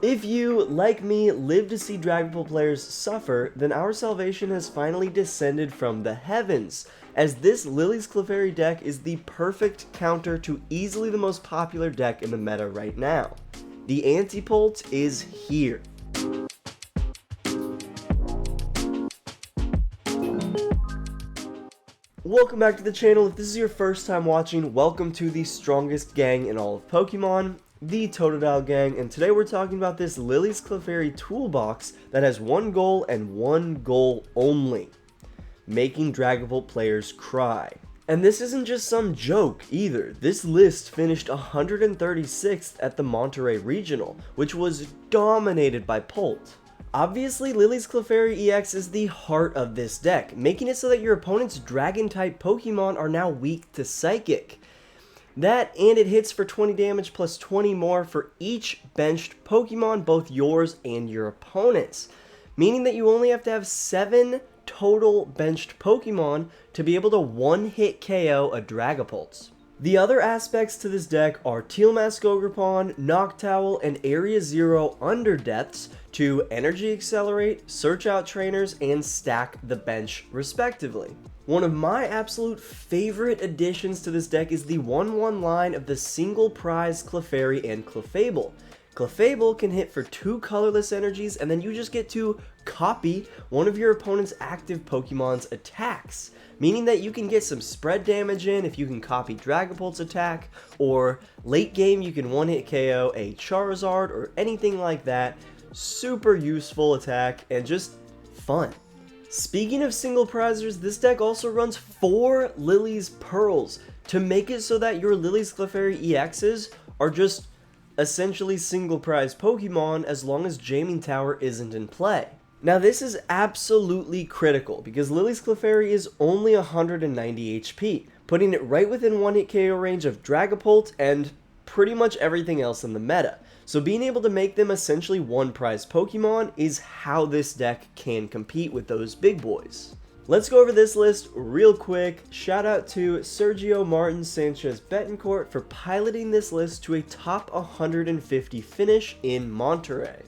If you, like me, live to see Dragapult players suffer, then our salvation has finally descended from the heavens, as this Lillie's Clefairy deck is the perfect counter to easily the most popular deck in the meta right now. The ANTIPULT is here. Welcome back to the channel. If this is your first time watching, welcome to the strongest gang in all of Pokemon, the Totodile gang, and today we're talking about this Lillie's Clefairy toolbox that has one goal and one goal only: making Dragapult players cry. And this isn't just some joke either. This list finished 136th at the Monterey Regional, which was dominated by Pult. Obviously, Lillie's Clefairy EX is the heart of this deck, making it so that your opponent's Dragon-type Pokemon are now weak to Psychic. That, and it hits for 20 damage plus 20 more for each benched Pokemon, both yours and your opponent's. Meaning that you only have to have 7 total benched Pokemon to be able to one-hit KO a Dragapult. The other aspects to this deck are Teal Ogerpon, Noctowl, and Area 0 Underdepths to Energy Accelerate, Search Out Trainers, and stack the bench respectively. One of my absolute favorite additions to this deck is the 1/1 line of the single prize Clefairy and Clefable. Clefable can hit for 2 colorless energies, and then you just get to copy one of your opponent's active Pokemon's attacks, meaning that you can get some spread damage in if you can copy Dragapult's attack, or late game you can one-hit KO a Charizard or anything like that. Super useful attack and just fun. Speaking of single prizers, this deck also runs 4 Lillie's Pearls to make it so that your Lillie's Clefairy EXs are just essentially single prize Pokemon as long as Jamming Tower isn't in play. Now this is absolutely critical because Lillie's Clefairy is only 190 HP, putting it right within one-hit KO range of Dragapult and pretty much everything else in the meta. So being able to make them essentially one prize Pokemon is how this deck can compete with those big boys. Let's go over this list real quick. Shout out to Sergio Martin Sanchez Betancourt for piloting this list to a top 150 finish in Monterey.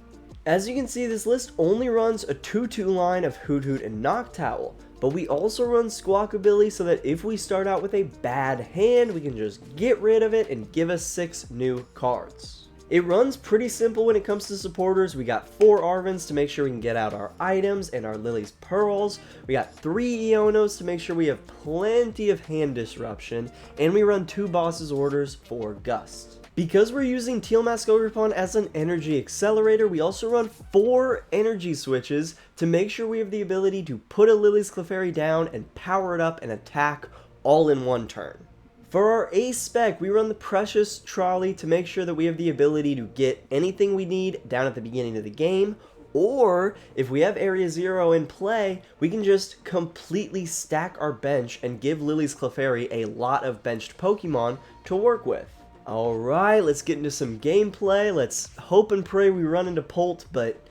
As you can see, this list only runs a 2-2 line of Hoothoot and Noctowl, but we also run Squawkabilly so that if we start out with a bad hand, we can just get rid of it and give us 6 new cards. It runs pretty simple when it comes to supporters. We got 4 Arvens to make sure we can get out our items and our Lillie's Pearls. We got 3 Ionos to make sure we have plenty of hand disruption. And we run 2 Boss's Orders for Gust. Because we're using Teal Ogerpon as an energy accelerator, we also run 4 energy switches to make sure we have the ability to put a Lillie's Clefairy down and power it up and attack all in one turn. For our ace spec, we run the Precious Trolley to make sure that we have the ability to get anything we need down at the beginning of the game, or if we have Area 0 in play, we can just completely stack our bench and give Lillie's Clefairy a lot of benched Pokemon to work with. Alright, let's get into some gameplay. Let's hope and pray we run into Pult, but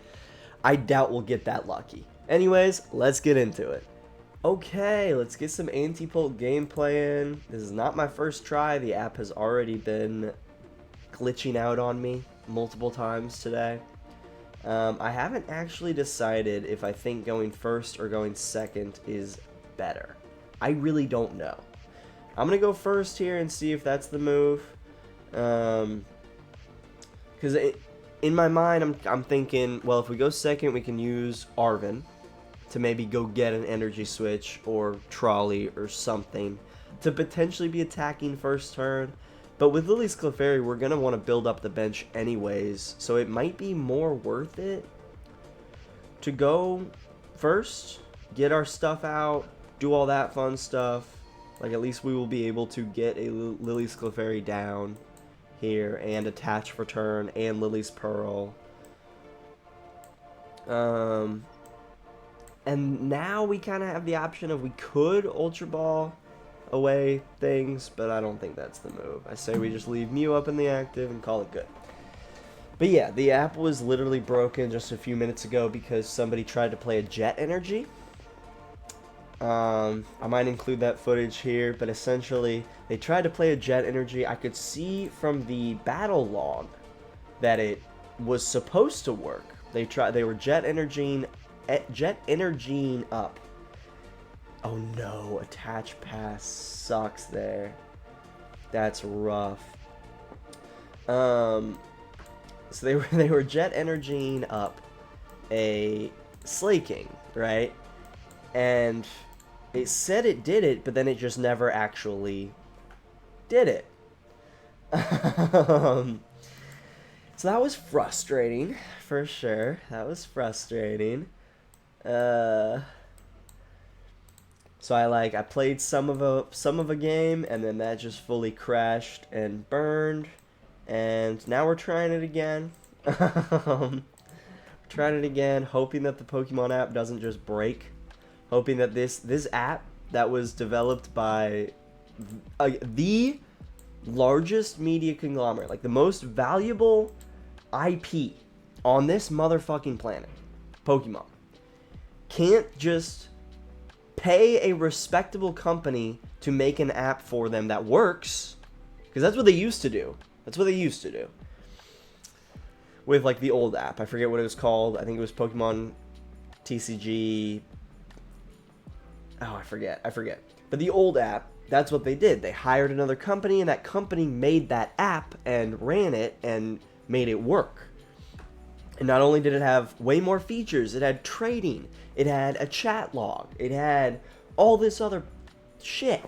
I doubt we'll get that lucky. Anyways, let's get into it. Okay, let's get some ANTIPULT gameplay in. This is not my first try. The app has already been glitching out on me multiple times today. I haven't actually decided if I think going first or going second is better. I really don't know. I'm going to go first here and see if that's the move. Because in my mind, I'm thinking, well, if we go second, we can use Arven to maybe go get an energy switch or trolley or something to potentially be attacking first turn. But with Lillie's Clefairy, we're going to want to build up the bench anyways, so it might be more worth it to go first, get our stuff out, do all that fun stuff. Like, at least we will be able to get a Lillie's Clefairy down here and attach for turn and Lillie's Pearl. And now we kind of have the option of we could Ultra Ball away things, but I don't think that's the move. I say we just leave Mew up in the active and call it good. But yeah, the app was literally broken just a few minutes ago because somebody tried to play a Jet Energy. I might include that footage here, but essentially they tried to play a Jet Energy. I could see from the battle log that it was supposed to work. They were jet energiing up. Oh no, attach pass sucks there. That's rough. So they were jet energiing up a Slaking, right? And it said it did it, but then it just never actually did it. So that was frustrating, for sure. That was frustrating. So I played some of a game, and then that just fully crashed and burned, and now we're trying it again. Trying it again, hoping that the Pokemon app doesn't just break, hoping that this app that was developed by the largest media conglomerate, like the most valuable IP on this motherfucking planet, Pokemon, can't just pay a respectable company to make an app for them that works, because that's what they used to do. That's what they used to do with like the old app. I forget what it was called. I think it was Pokemon TCG. Oh, I forget. But the old app, that's what they did. They hired another company, and that company made that app and ran it and made it work. And not only did it have way more features, it had trading, it had a chat log, it had all this other shit.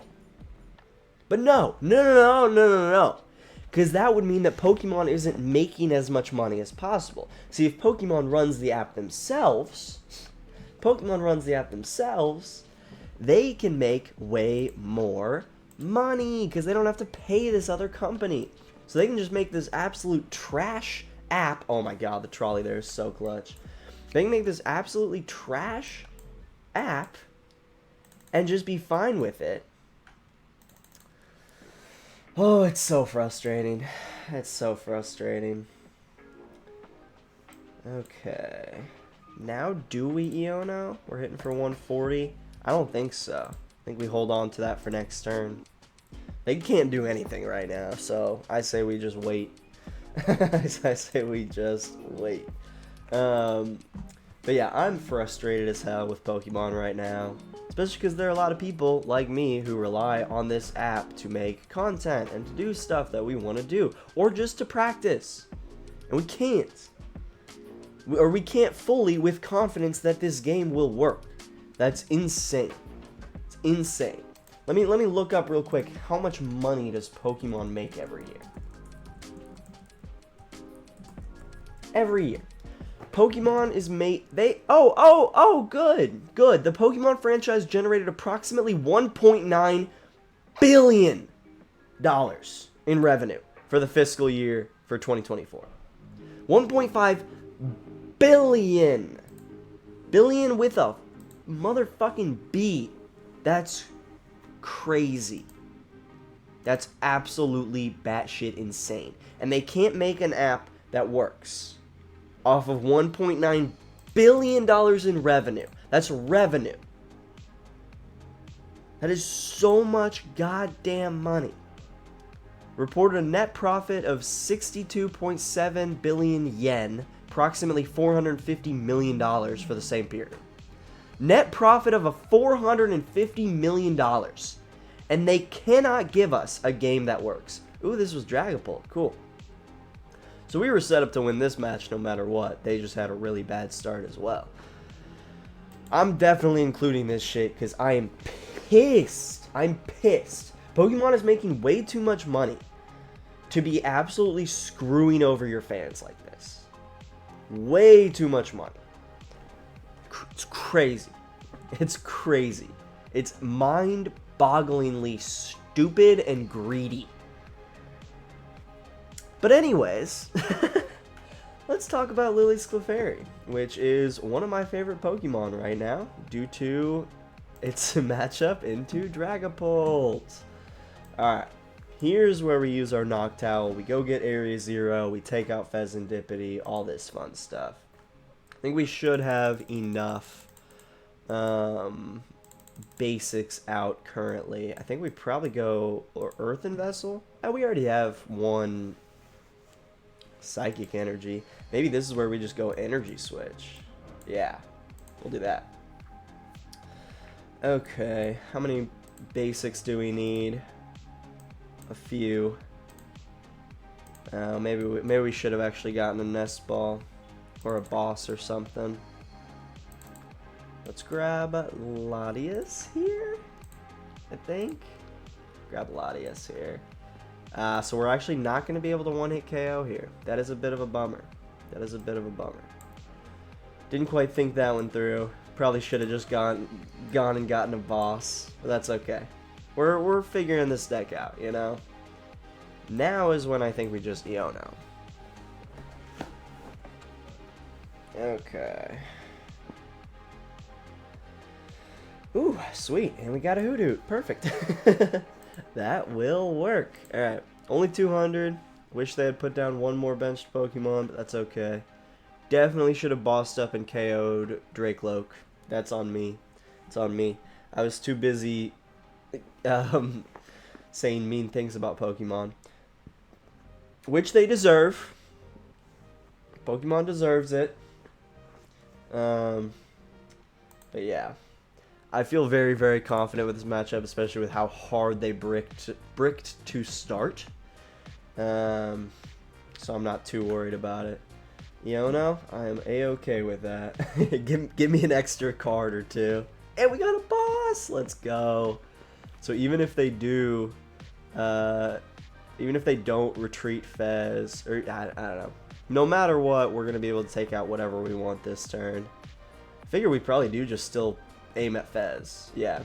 But no. Because that would mean that Pokemon isn't making as much money as possible. See, if Pokemon runs the app themselves, they can make way more money because they don't have to pay this other company. So they can just make this absolute trash app. Oh my god, the trolley there is so clutch. They can make this absolutely trash app and just be fine with it. Oh, it's so frustrating. It's so frustrating. Okay. Now, do we Iono? We're hitting for 140. I don't think so. I think we hold on to that for next turn. They can't do anything right now, so I say we just wait. I say we just wait. But yeah, I'm frustrated as hell with Pokemon right now. Especially because there are a lot of people like me who rely on this app to make content and to do stuff that we want to do. Or just to practice. And we can't. Or we can't fully with confidence that this game will work. That's insane. It's insane. Let me look up real quick. How much money does Pokemon make every year? Every year. Pokemon is made. Good. The Pokemon franchise generated approximately $1.9 billion in revenue for the fiscal year for 2024. 1.5 billion. Billion with a motherfucking B. That's crazy. That's absolutely batshit insane. And they can't make an app that works off of $1.9 billion in revenue. That's revenue. That is so much goddamn money. Reported a net profit of 62.7 billion yen, approximately $450 million for the same period. Net profit of $450 million. And they cannot give us a game that works. Ooh, this was Dragapult. Cool. So we were set up to win this match no matter what. They just had a really bad start as well. I'm definitely including this shit because I am pissed. I'm pissed. Pokemon is making way too much money to be absolutely screwing over your fans like this. Way too much money. It's crazy. It's crazy. It's mind-bogglingly stupid and greedy. But anyways, let's talk about Lillie's Clefairy, which is one of my favorite Pokemon right now due to its matchup into Dragapult. Alright, here's where we use our Noctowl. We go get Area 0, we take out Fezandipiti, all this fun stuff. I think we should have enough basics out currently. I think we probably go Earthen Vessel. We already have one Psychic Energy. Maybe this is where we just go Energy Switch. Yeah, we'll do that. Okay, how many basics do we need? A few. Maybe we should have actually gotten a Nest Ball or a boss or something. Let's grab Latias here, I think. Grab Latias here. So we're actually not going to be able to one-hit KO here. That is a bit of a bummer. That is a bit of a bummer. Didn't quite think that one through. Probably should have just gone and gotten a boss, but that's okay. We're figuring this deck out, you know. Now is when I think we just Iono. Okay. Ooh, sweet, and we got a Hoothoot. Perfect. That will work. All right, only 200. Wish they had put down one more benched Pokemon, but that's okay. Definitely should have bossed up and KO'd Drakeloak. That's on me. It's on me. I was too busy saying mean things about Pokemon, which they deserve. Pokemon deserves it. But yeah, I feel very, very confident with this matchup, especially with how hard they bricked to start. So I'm not too worried about it. Iono, I am a-okay with that. give me an extra card or two. And we got a boss! Let's go. So even if they do, even if they don't retreat Fez, or I don't know. No matter what, we're going to be able to take out whatever we want this turn. I figure we probably do just still aim at Fez. Yeah.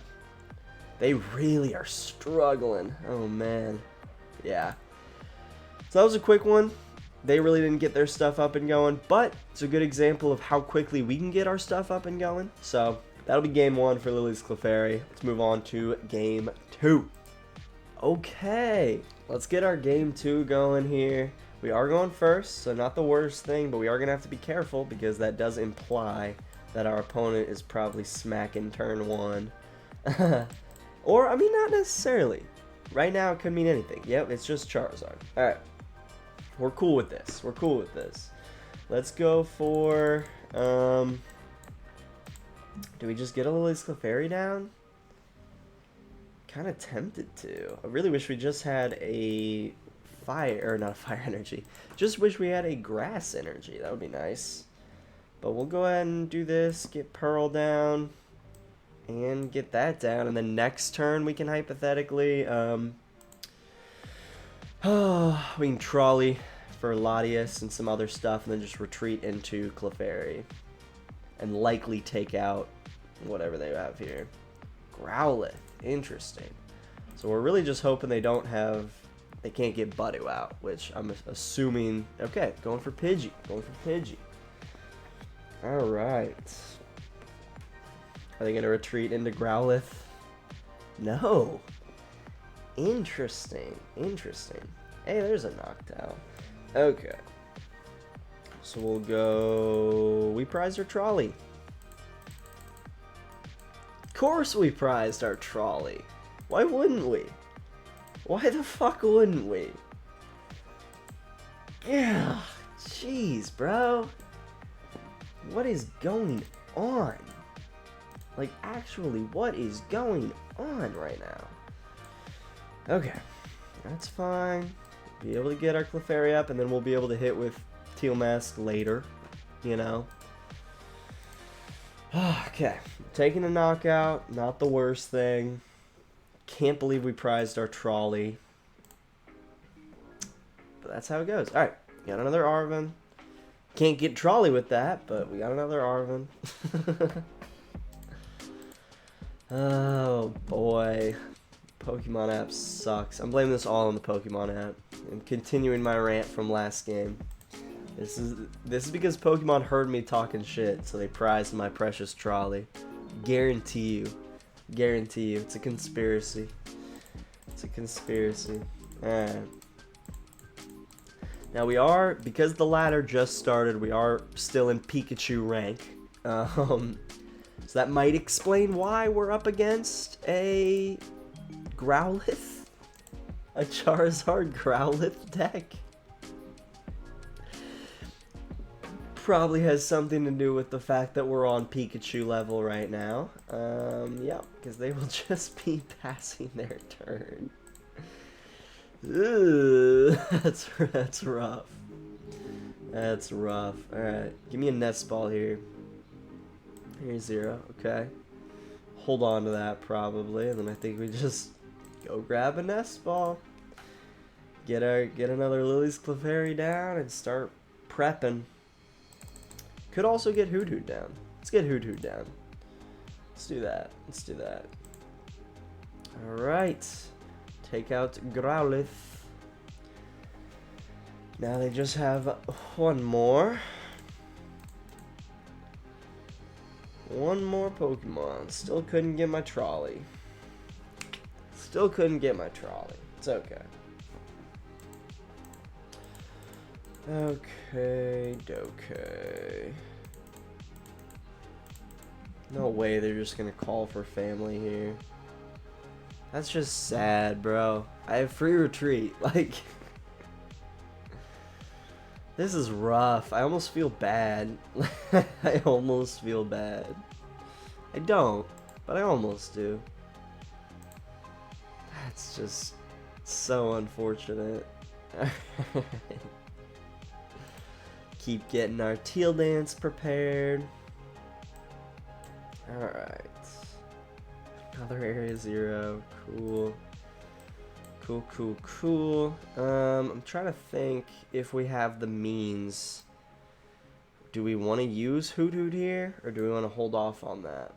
They really are struggling. Oh, man. Yeah. So that was a quick one. They really didn't get their stuff up and going, but it's a good example of how quickly we can get our stuff up and going. So that'll be game 1 for Lillie's Clefairy. Let's move on to game 2. Okay, let's get our game 2 going here. We are going first, so not the worst thing, but we are going to have to be careful because that does imply that our opponent is probably smacking turn 1. Or, I mean, not necessarily. Right now, it could mean anything. Yep, it's just Charizard. All right. We're cool with this. We're cool with this. Let's go for, do we just get a Lillie's Clefairy down? Kind of tempted to. I really wish we just had a fire, or not a fire energy. Just wish we had a grass energy. That would be nice. But we'll go ahead and do this. Get Pearl down. And get that down. And then next turn we can hypothetically, we can Trolley for Latias and some other stuff, and then just retreat into Clefairy. And likely take out whatever they have here. Growlithe. Interesting. So we're really just hoping they can't get Budew out, which I'm assuming, okay, going for Pidgey. Alright. Are they going to retreat into Growlithe? No. Interesting. Hey, there's a Noctowl. Okay. So we'll go... We prized our Trolley. Of course we prized our Trolley. Why wouldn't we? Why the fuck wouldn't we? Yeah. Jeez, bro. What is going on? Like, actually, what is going on right now? Okay, that's fine. Be able to get our Clefairy up, and then we'll be able to hit with Teal Mask later, you know. Okay, taking a knockout, not the worst thing. Can't believe we prized our Trolley. But that's how it goes. Alright, got another Arven. Can't get Trolley with that, but we got another Arven. Oh boy. Pokemon app sucks. I'm blaming this all on the Pokemon app. I'm continuing my rant from last game. This is because Pokemon heard me talking shit, so they prized my Precious Trolley. Guarantee you. It's a conspiracy. Alright. Now we are, because the ladder just started, we are still in Pikachu rank. So that might explain why we're up against a Growlithe? A Charizard Growlithe deck? probably has something to do with the fact that we're on Pikachu level right now. Yeah, because they will just be passing their turn. Ugh, that's rough. That's rough. Alright, give me a Nest Ball here. Here's 0, okay. Hold on to that probably, and then I think we just go grab a Nest Ball. Get another Lillie's Clefairy down and start prepping. Could also get Hoothoot down. Let's get Hoothoot down. Let's do that. Let's do that. Alright. Take out Growlithe. Now they just have one more. One more Pokemon. Still couldn't get my trolley. Still couldn't get my trolley. It's okay. Okay, no way they're just gonna call for family here. That's just sad, bro. I have free retreat. Like, this is rough. I almost feel bad. I almost feel bad. I don't, but I almost do. That's just so unfortunate. Keep getting our Teal dance prepared. Alright. Another area 0. Cool. Cool. I'm trying to think if we have the means. Do we want to use Hoothoot here? Or do we want to hold off on that?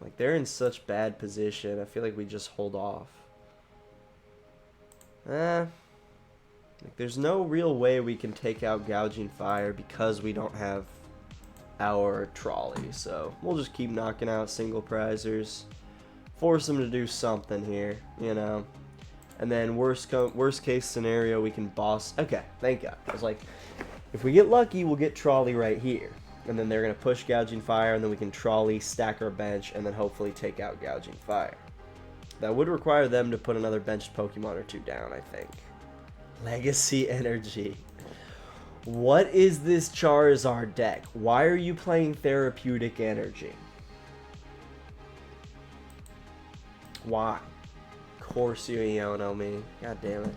Like, they're in such bad position. I feel like we just hold off. Like, there's no real way we can take out Gouging Fire because we don't have our trolley. So we'll just keep knocking out single prizers. Force them to do something here, you know. And then worst case scenario, we can boss. Okay, thank God. I was like, if we get lucky, we'll get trolley right here. And then they're going to push Gouging Fire, and then we can trolley, stack our bench, and then hopefully take out Gouging Fire. That would require them to put another benched Pokemon or 2 down, I think. Legacy Energy. What is this Charizard deck? Why are you playing Therapeutic Energy? Why? Of course you Iono me. God damn it.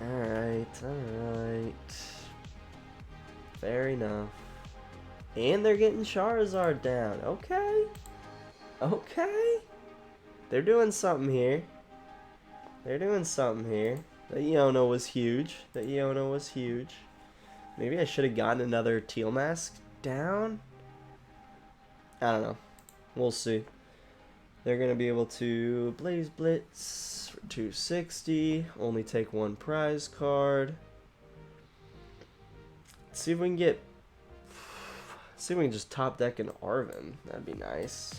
Alright. Fair enough. And they're getting Charizard down. Okay. They're doing something here. The Iono was huge. Maybe I should have gotten another Teal Mask down? I don't know. We'll see. They're going to be able to Blaze Blitz for 260. Only take 1 prize card. Let's see if we can get... see if we can just top deck an Arven. That'd be nice.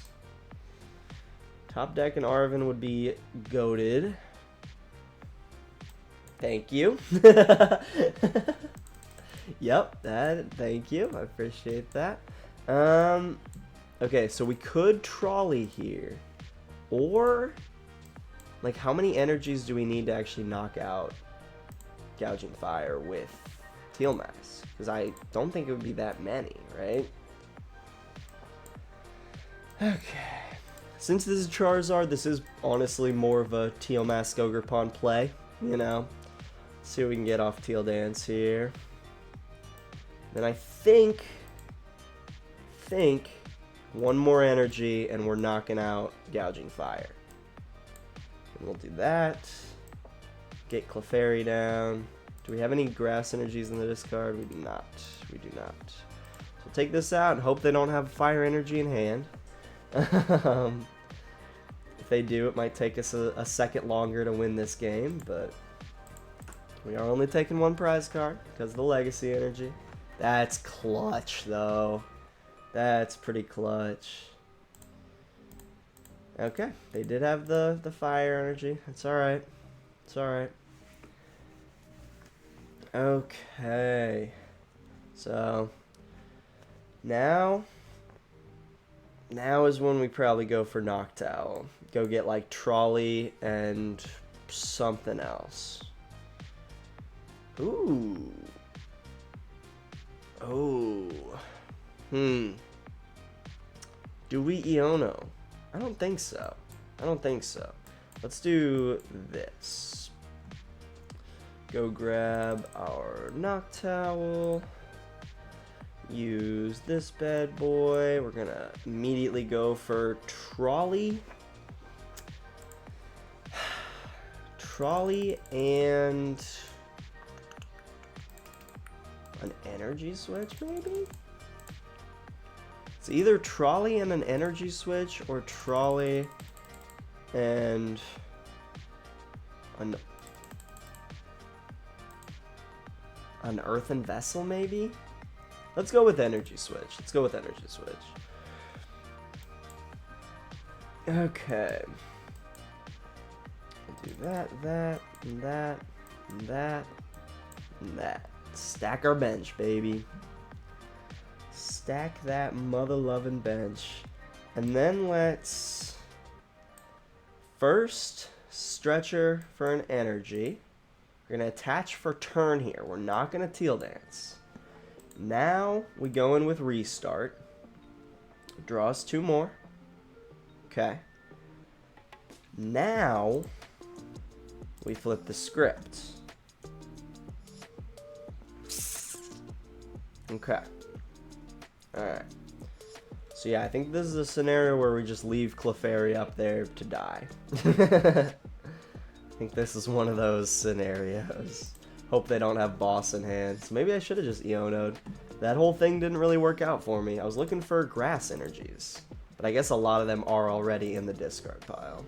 Top deck an Arven would be goated. Thank you. Yep, thank you. I appreciate that. Okay, so we could trolley here. Or, like, how many energies do we need to actually knock out Gouging Fire with Teal Mask? Because I don't think it would be that many, right? Okay. Since this is Charizard, this is honestly more of a Teal Mask Ogerpon play, you know? See what we can get off Teal Dance here. Then I think one more energy and we're knocking out Gouging Fire. And we'll do that. Get Clefairy down. Do we have any grass energies in the discard? We do not. So take this out and hope they don't have fire energy in hand. If they do, it might take us a second longer to win this game, but we are only taking 1 prize card because of the legacy energy. That's clutch, though. That's pretty clutch. Okay, they did have the fire energy. It's alright. Okay. So, now is when we probably go for Noctowl. Go get, like, trolley and something else. Ooh. Oh. Do we Iono? I don't think so. I don't think so. Let's do this. Go grab our Noctowl. Use this bad boy. We're gonna immediately go for Trolley. Trolley and an Energy Switch, maybe? It's either Trolley and an Energy Switch or Trolley and an Earthen Vessel, maybe? Let's go with Energy Switch. Let's go with Energy Switch. Okay. We'll do that, that, and that, and that, and that. Stack our bench, baby. Stack that mother-loving bench. And then let's first Stretcher for an energy. We're going to attach for turn here. We're not going to Teal Dance. Now we go in with Restart. Draw us 2 more. Okay. Now we flip the script. Okay. Alright. So yeah, I think this is a scenario where we just leave Clefairy up there to die. I think this is one of those scenarios. Hope they don't have boss in hand. So maybe I should have just Iono'd. That whole thing didn't really work out for me. I was looking for grass energies. But I guess a lot of them are already in the discard pile.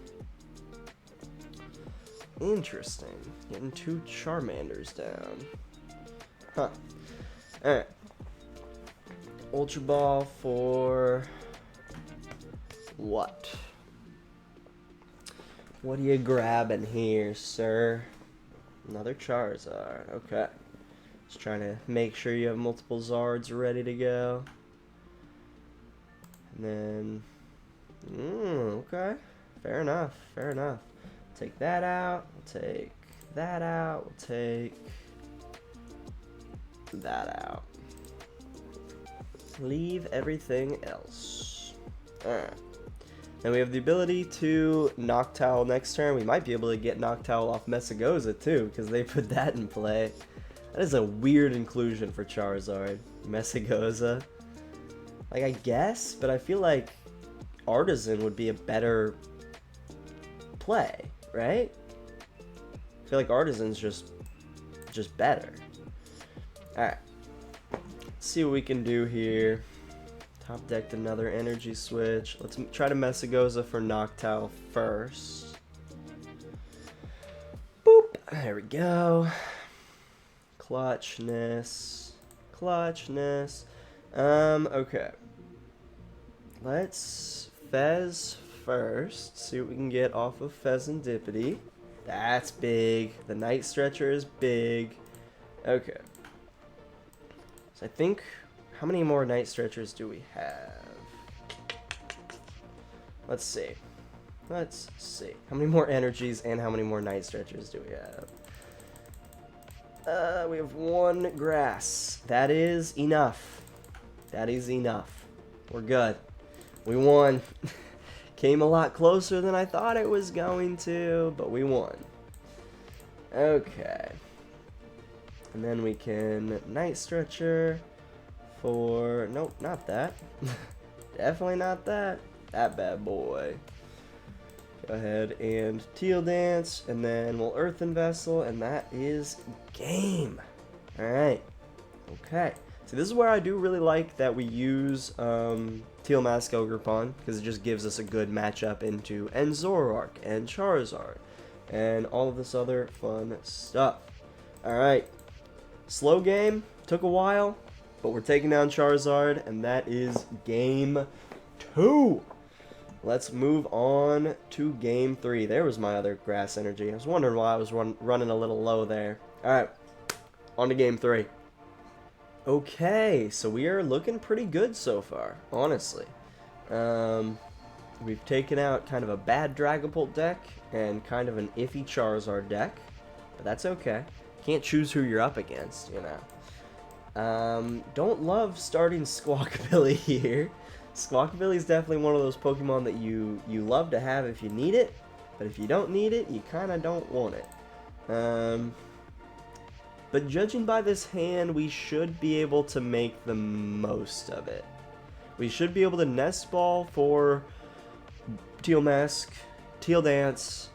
Interesting. Getting 2 Charmanders down. Huh. Alright. Ultra Ball for what? What are you grabbing here, sir? Another Charizard. Okay. Just trying to make sure you have multiple Zards ready to go. And then, okay. Fair enough. Fair enough. Take that out. We'll take that out. We'll take that out. Leave everything else. Alright. And we have the ability to Noctowl next turn. We might be able to get Noctowl off Messagoza too, because they put that in play. That is a weird inclusion for Charizard. Messagoza. Like, I guess, but I feel like Artisan would be a better play, right? I feel like Artisan's just better. Alright. See what we can do here. Top decked another Energy Switch. Let's try to Messagoza for Noctowl first. Boop. There we go. Clutchness. Clutchness. Okay. Let's Fez first. See what we can get off of Fezandipiti. That's big. The Night Stretcher is big. Okay. So I think, how many more Night Stretchers do we have? Let's see. Let's see. How many more energies and how many more Night Stretchers do we have? We have 1 grass. That is enough. That is enough. We're good. We won. Came a lot closer than I thought it was going to, but we won. Okay. And then we can Night Stretcher for... Nope, not that. Definitely not that. That bad boy. Go ahead and Teal Dance, and then we'll Earthen Vessel, and that is game. Alright. Okay. So this is where I do really like that we use Teal Mask Ogerpon, because it just gives us a good matchup into Zoroark and Charizard, and all of this other fun stuff. Alright. Slow game, took a while, but we're taking down Charizard, and that is game 2. Let's move on to game 3. There was my other grass energy. I was wondering why I was running a little low there. Alright, on to game 3. Okay, so we are looking pretty good so far, honestly. We've taken out kind of a bad Dragapult deck and kind of an iffy Charizard deck, but that's okay. Can't choose who you're up against, you know. Don't love starting Squawkabilly here. Squawkabilly is definitely one of those Pokemon that you love to have if you need it, but if you don't need it, you kind of don't want it. But judging by this hand, we should be able to make the most of it. We should be able to Nest Ball for Teal Mask, Teal Dance,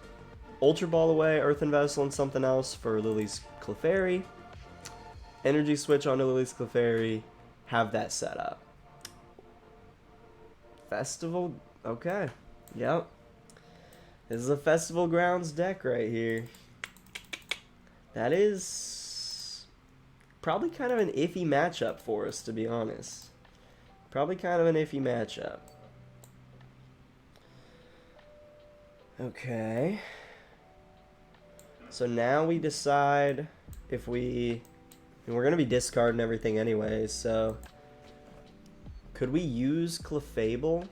Ultra Ball away, Earthen Vessel, and something else for Lillie's Clefairy. Energy Switch onto Lillie's Clefairy. Have that set up. Festival? Okay. Yep. This is a Festival Grounds deck right here. That is probably kind of an iffy matchup for us, to be honest. Probably kind of an iffy matchup. Okay. So now we decide if we're going to be discarding everything anyways, so could we use Clefable?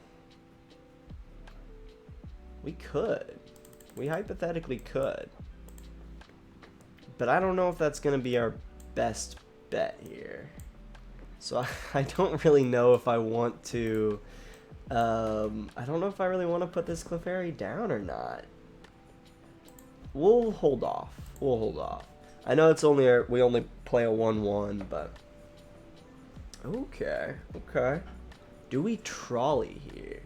We could. We hypothetically could. But I don't know if that's going to be our best bet here. So I don't really know if I want to... I don't know if I really want to put this Clefairy down or not. We'll hold off. We'll hold off. I know it's only we only play a 1/1, but... Okay, okay. Do we Trolley here?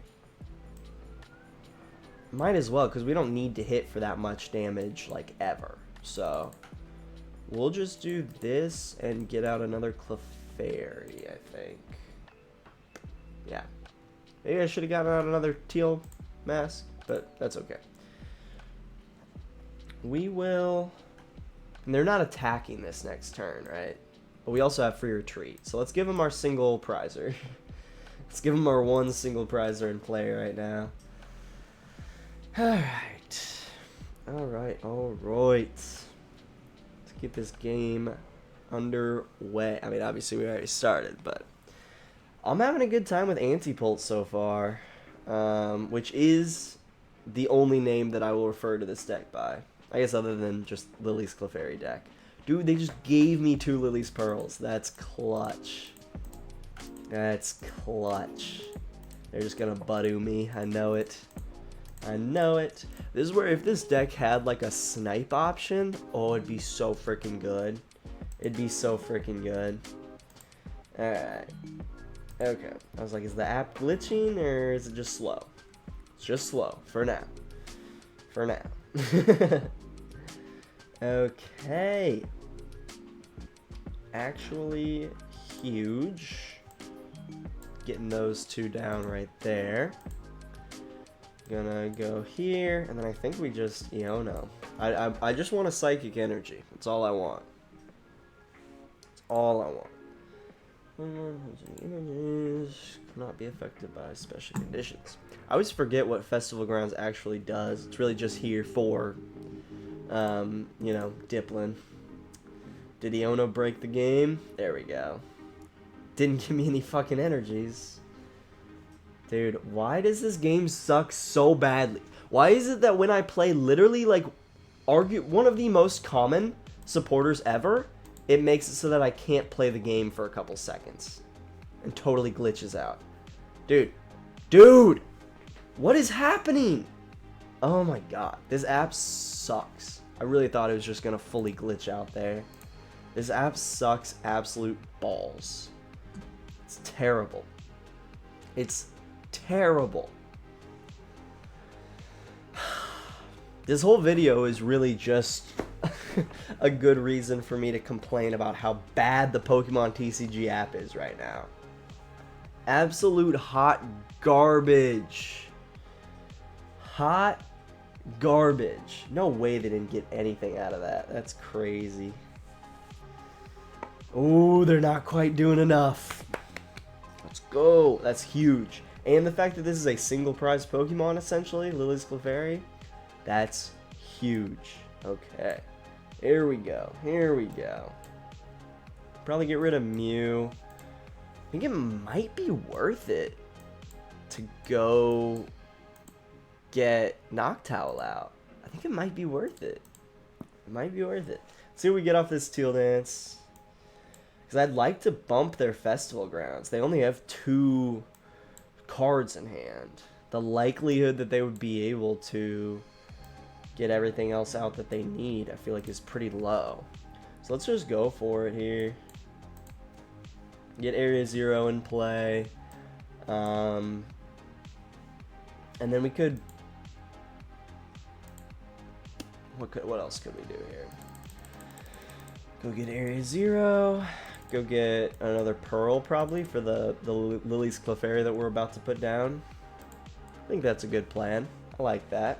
Might as well, because we don't need to hit for that much damage, like, ever. So, we'll just do this and get out another Clefairy, I think. Yeah. Maybe I should have gotten out another Teal Mask, but that's okay. We will... And they're not attacking this next turn, right? But we also have free retreat. So let's give them our single prizer. Let's give them our one single prizer in play right now. Alright. Alright, alright. Let's get this game underway. I mean, obviously we already started, but... I'm having a good time with ANTIPULT so far. Which is the only name that I will refer to this deck by. I guess other than just Lillie's Clefairy deck. Dude, they just gave me 2 Lillie's Pearls. That's clutch. That's clutch. They're just gonna Budu me. I know it. I know it. This is where if this deck had like a snipe option, oh, it'd be so freaking good. It'd be so freaking good. Alright. Okay. I was like, is the app glitching or is it just slow? It's just slow. For now. For now. Okay. Actually huge. Getting those 2 down right there. Gonna go here, and then I think we just Iono. I just want a Psychic Energy. That's all I want. That's all I want. Energies cannot be affected by special conditions. I always forget what Festival Grounds actually does. It's really just here for, you know, Diplin. Did Iono break the game? There we go. Didn't give me any fucking energies. Dude, why does this game suck so badly? Why is it that when I play literally, like, one of the most common supporters ever, it makes it so that I can't play the game for a couple seconds. And totally glitches out. Dude. Dude! What is happening? Oh my god. This app sucks. I really thought it was just gonna fully glitch out there. This app sucks absolute balls. It's terrible. It's terrible. This whole video is really just a good reason for me to complain about how bad the Pokemon TCG app is right now. Absolute hot garbage. Hot garbage. No way they didn't get anything out of that. That's crazy. Oh, they're not quite doing enough. Let's go. That's huge. And the fact that this is a single prize Pokemon, essentially, Lillie's Clefairy, that's huge. Okay. Here we go. Here we go. Probably get rid of Mew. I think it might be worth it to go get Noctowl out. I think it might be worth it. It might be worth it. Let's see what we get off this Teal Dance. Because I'd like to bump their Festival Grounds. They only have 2 cards in hand. The likelihood that they would be able to get everything else out that they need, I feel like, is pretty low. So let's just go for it here. Get Area 0 in play. And then we could... What else could we do here? Go get Area 0. Go get another Pearl, probably, for the Lillie's Clefairy that we're about to put down. I think that's a good plan. I like that.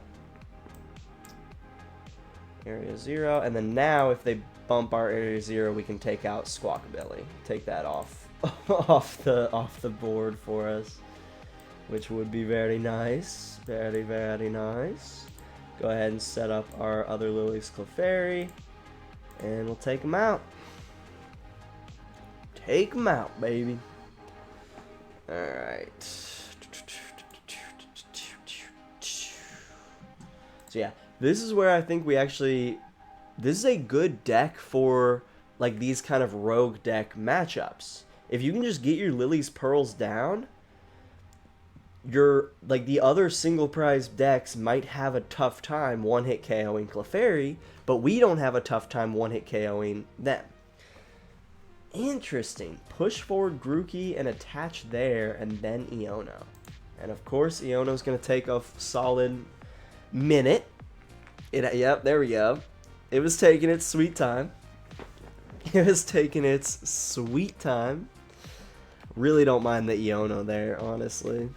Area 0. And then now, if they bump our Area 0, we can take out Squawkabilly. Take that off off the board for us, which would be very nice. Very, very nice. Go ahead and set up our other Lillie's Clefairy, and we'll take them out. Take them out, baby. Alright. So yeah, this is where I think we actually... This is a good deck for like these kind of rogue deck matchups. If you can just get your Lillie's Pearls down, your like the other single prize decks might have a tough time one-hit KOing Clefairy, but we don't have a tough time one-hit KOing them. Interesting. Push forward Grookey and attach there, and then Iono. And of course, Iono's going to take a solid minute. Yep, there we go. It was taking its sweet time. It was taking its sweet time. Really don't mind the Iono there, honestly.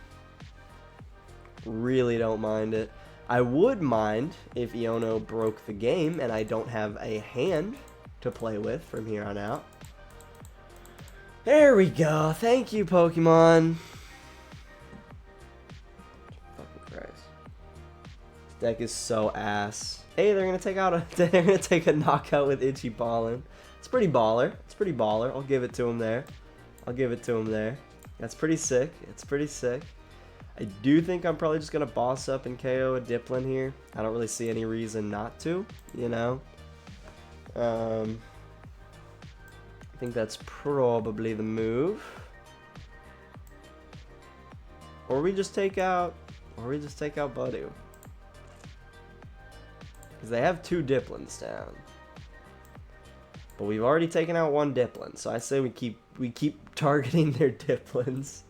Really don't mind it. I would mind if Iono broke the game and I don't have a hand to play with from here on out. There we go. Thank you, Pokemon. Fucking Christ. This deck is so ass. Hey, they're gonna take a knockout with Itchy Ballin. It's pretty baller. It's pretty baller. I'll give it to him there. I'll give it to him there. That's pretty sick. It's pretty sick. I do think I'm probably just gonna boss up and KO a Dipplin here. I don't really see any reason not to, you know. I think that's probably the move. Or we just take out Budu. Because they have 2 Dipplins down. But we've already taken out 1 Dipplin, so I say we keep targeting their Dipplins.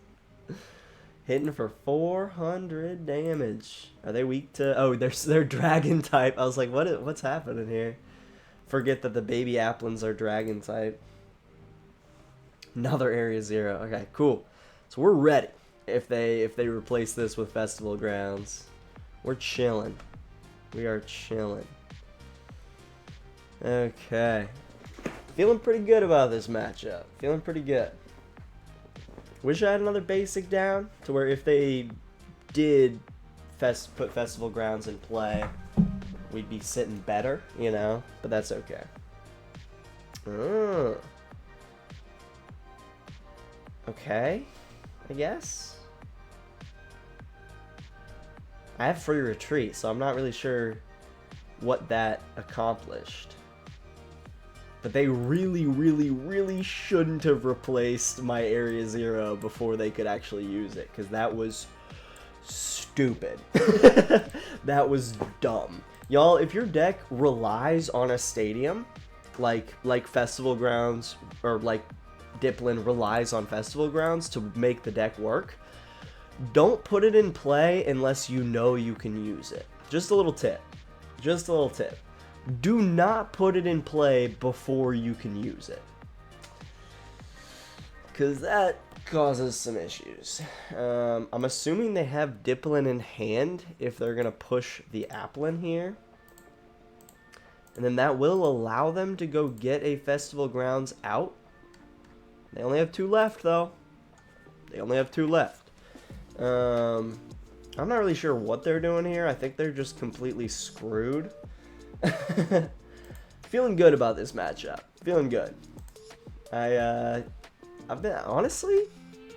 Hitting for 400 damage. Are they weak to... Oh, they're Dragon type. I was like, what's happening here? Forget that the baby Applins are Dragon type. Another Area 0. Okay, cool. So we're ready. If they replace this with Festival Grounds, we're chilling. We are chilling. Okay. Feeling pretty good about this matchup. Feeling pretty good. Wish I had another basic down to where if they did put Festival Grounds in play, we'd be sitting better, you know? But that's okay. Okay, I guess. I have free retreat, so I'm not really sure what that accomplished. But they really, really, really shouldn't have replaced my Area 0 before they could actually use it, because that was stupid. That was dumb. Y'all, if your deck relies on a stadium, like Festival Grounds, or like Dipplin relies on Festival Grounds to make the deck work, don't put it in play unless you know you can use it. Just a little tip. Just a little tip. Do not put it in play before you can use it, because that causes some issues. I'm assuming they have Dipplin in hand if they're going to push the Applin here. And then that will allow them to go get a Festival Grounds out. They only have 2 left, though. They only have 2 left. I'm not really sure what they're doing here. I think they're just completely screwed. Feeling good about this matchup. Feeling good. I've been, honestly,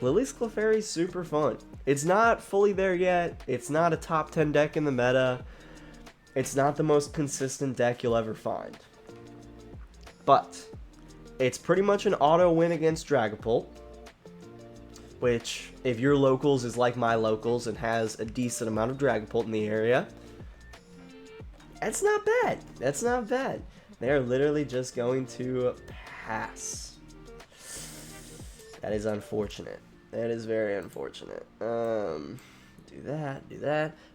Lillie's Clefairy is super fun. It's not fully there yet. It's not a top 10 deck in the meta. It's not the most consistent deck you'll ever find. But it's pretty much an auto win against Dragapult, which, if your locals is like my locals and has a decent amount of Dragapult in the area, that's not bad. That's not bad. They're literally just going to pass. That is unfortunate. That is very unfortunate. Do that.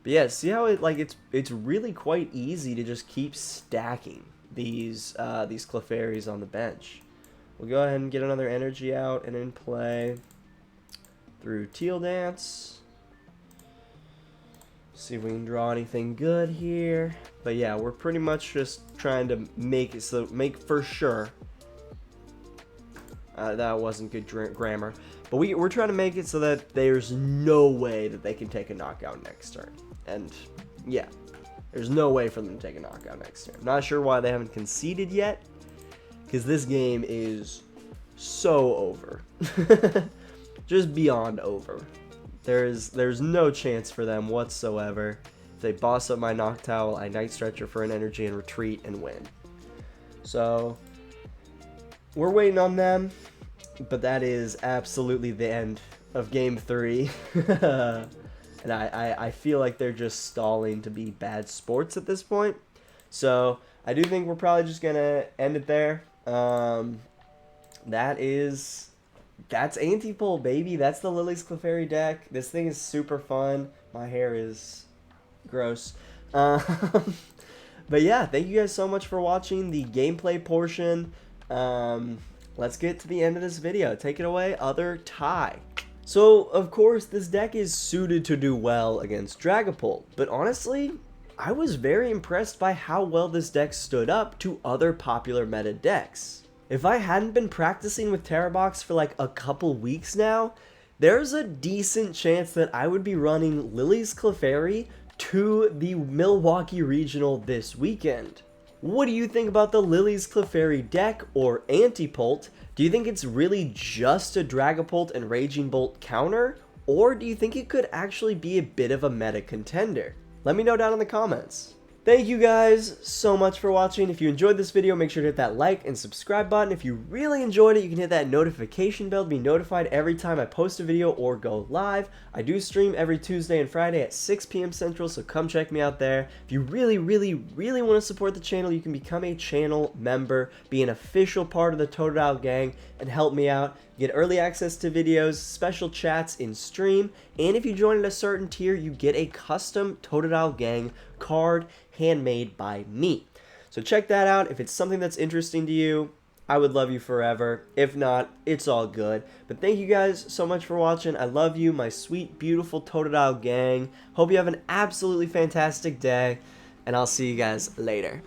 But yeah, see how it's really quite easy to just keep stacking these Clefairies on the bench. We'll go ahead and get another energy out and in play through Teal Dance. See if we can draw anything good here. But yeah, we're pretty much just trying to make for sure. That wasn't good grammar. But we're trying to make it so that there's no way that they can take a knockout next turn. And yeah, there's no way for them to take a knockout next turn. I'm not sure why they haven't conceded yet, because this game is so over. Just beyond over. There's no chance for them whatsoever. If they boss up my Noctowl, I Night Stretcher for an energy and retreat and win. So we're waiting on them, but that is absolutely the end of game 3. And I feel like they're just stalling to be bad sports at this point. So I do think we're probably just gonna end it there. That's ANTIPULT, baby. That's the Lillie's Clefairy deck. This thing is super fun. My hair is gross. But yeah, thank you guys so much for watching the gameplay portion. Let's get to the end of this video. Take it away, other Ty. So, of course, this deck is suited to do well against Dragapult, but honestly, I was very impressed by how well this deck stood up to other popular meta decks. If I hadn't been practicing with Terrabox for like a couple weeks now, there's a decent chance that I would be running Lillie's Clefairy to the Milwaukee Regional this weekend. What do you think about the Lillie's Clefairy deck or ANTIPULT? Do you think it's really just a Dragapult and Raging Bolt counter? Or do you think it could actually be a bit of a meta contender? Let me know down in the comments. Thank you guys so much for watching. If you enjoyed this video, make sure to hit that like and subscribe button. If you really enjoyed it, you can hit that notification bell to be notified every time I post a video or go live. I do stream every Tuesday and Friday at 6 p.m. Central, so come check me out there. If you really want to support the channel, you can become a channel member, be an official part of the Totodile gang, and help me out. You get early access to videos, special chats in stream, and if you join at a certain tier, you get a custom Totodile gang card handmade by me. So check that out. If it's something that's interesting to you, I would love you forever. If not, it's all good. But thank you guys so much for watching. I love you, my sweet, beautiful Totodile gang. Hope you have an absolutely fantastic day, and I'll see you guys later.